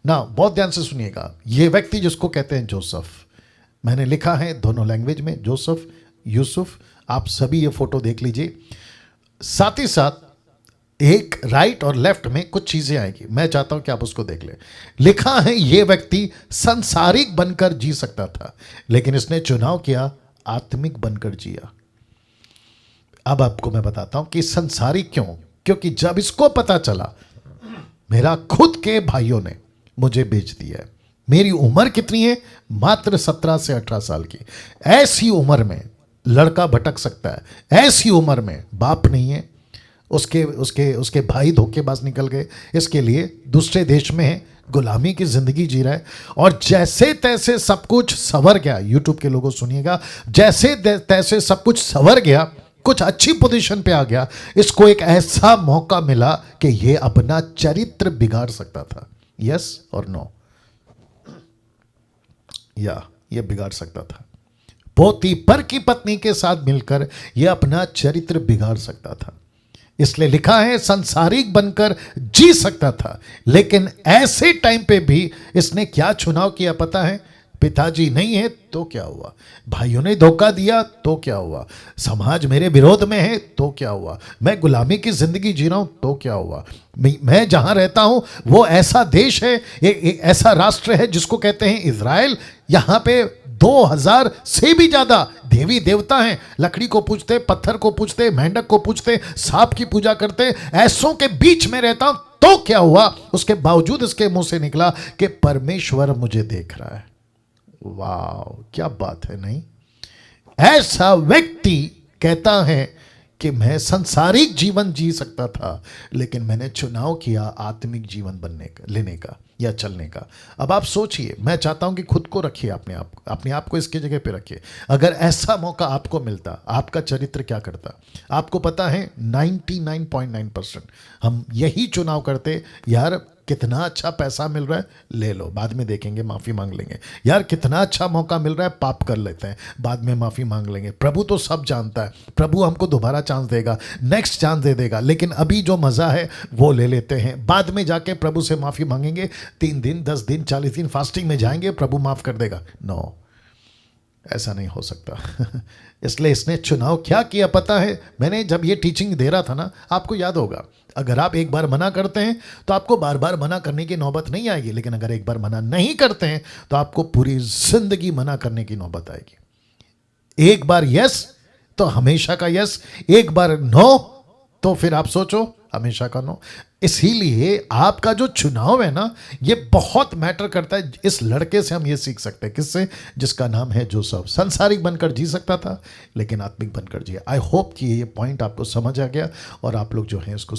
ना बहुत ध्यान से सुनिएगा, ये व्यक्ति जिसको कहते हैं जोसेफ, मैंने लिखा है दोनों लैंग्वेज में, जोसेफ, यूसुफ, आप सभी ये फोटो देख लीजिए। साथ ही साथ एक राइट और लेफ्ट में कुछ चीजें आएगी, मैं चाहता हूं कि आप उसको देख लें। लिखा है ये व्यक्ति संसारिक बनकर जी सकता था, लेकिन इसने चुनाव किया आत्मिक बनकर जिया। अब आपको मैं बताता हूं कि संसारिक क्यों, क्योंकि जब इसको पता चला मेरा खुद के भाइयों ने मुझे बेच दिया है, मेरी उम्र कितनी है, मात्र 17 से 18 साल की, ऐसी उम्र में लड़का भटक सकता है, ऐसी उम्र में बाप नहीं है, उसके उसके उसके भाई धोखेबाज निकल गए, इसके लिए दूसरे देश में है, गुलामी की जिंदगी जी रहा है, और जैसे तैसे सब कुछ संवर गया। यूट्यूब के लोगों सुनिएगा, जैसे तैसे सब कुछ संवर गया, कुछ अच्छी पोजीशन पे आ गया, इसको एक ऐसा मौका मिला कि ये अपना चरित्र बिगाड़ सकता था। यस और नो? या ये बिगाड़ सकता था, पोतीपर की पत्नी के साथ मिलकर ये अपना चरित्र बिगाड़ सकता था। इसलिए लिखा है संसारिक बनकर जी सकता था, लेकिन ऐसे टाइम पे भी इसने क्या चुनाव किया पता है? पिताजी नहीं है तो क्या हुआ, भाइयों ने धोखा दिया तो क्या हुआ, समाज मेरे विरोध में है तो क्या हुआ, मैं गुलामी की जिंदगी जी रहा हूं तो क्या हुआ, मैं जहां रहता हूं वो ऐसा देश है, एक ऐसा राष्ट्र है जिसको कहते हैं इजराइल, यहां पे 2000 से भी ज्यादा देवी देवता हैं, लकड़ी को पूजते, पत्थर को पूजते, मेंढक को पूजते, सांप की पूजा करते, ऐसों के बीच में रहता हूं तो क्या हुआ। उसके बावजूद इसके मुंह से निकला कि परमेश्वर मुझे देख रहा है। वाह, क्या बात है नहीं? ऐसा व्यक्ति कहता है कि मैं संसारिक जीवन जी सकता था, लेकिन मैंने चुनाव किया आत्मिक जीवन बनने का, लेने का या चलने का। अब आप सोचिए, मैं चाहता हूं कि खुद को रखिए, अपने आप को इसकी जगह पे रखिए। अगर ऐसा मौका आपको मिलता, आपका चरित्र क्या करता? आपको पता है 99.9% हम यही चुनाव करते, यार कितना अच्छा पैसा मिल रहा है, ले लो, बाद में देखेंगे, माफ़ी मांग लेंगे। यार कितना अच्छा मौका मिल रहा है, पाप कर लेते हैं, बाद में माफ़ी मांग लेंगे। प्रभु तो सब जानता है, प्रभु हमको दोबारा चांस देगा, नेक्स्ट चांस दे देगा, लेकिन अभी जो मज़ा है वो ले लेते हैं, बाद में जाके प्रभु से माफ़ी मांगेंगे, 3 दिन 10 दिन 40 दिन फास्टिंग में जाएंगे, प्रभु माफ़ कर देगा। नो, ऐसा नहीं हो सकता। इसलिए इसने चुनाव क्या किया पता है? मैंने जब ये टीचिंग दे रहा था ना, आपको याद होगा, अगर आप एक बार मना करते हैं तो आपको बार बार मना करने की नौबत नहीं आएगी, लेकिन अगर एक बार मना नहीं करते हैं तो आपको पूरी जिंदगी मना करने की नौबत आएगी। एक बार यस तो हमेशा का यस, एक बार नो तो फिर आप सोचो हमेशा का नो। इसीलिए आपका जो चुनाव है ना, ये बहुत मैटर करता है। इस लड़के से हम ये सीख सकते हैं, किससे? जिसका नाम है जोसेफ। संसारिक बनकर जी सकता था, लेकिन आत्मिक बनकर जिया। आई होप कि ये पॉइंट आपको समझ आ गया और आप लोग जो है इसको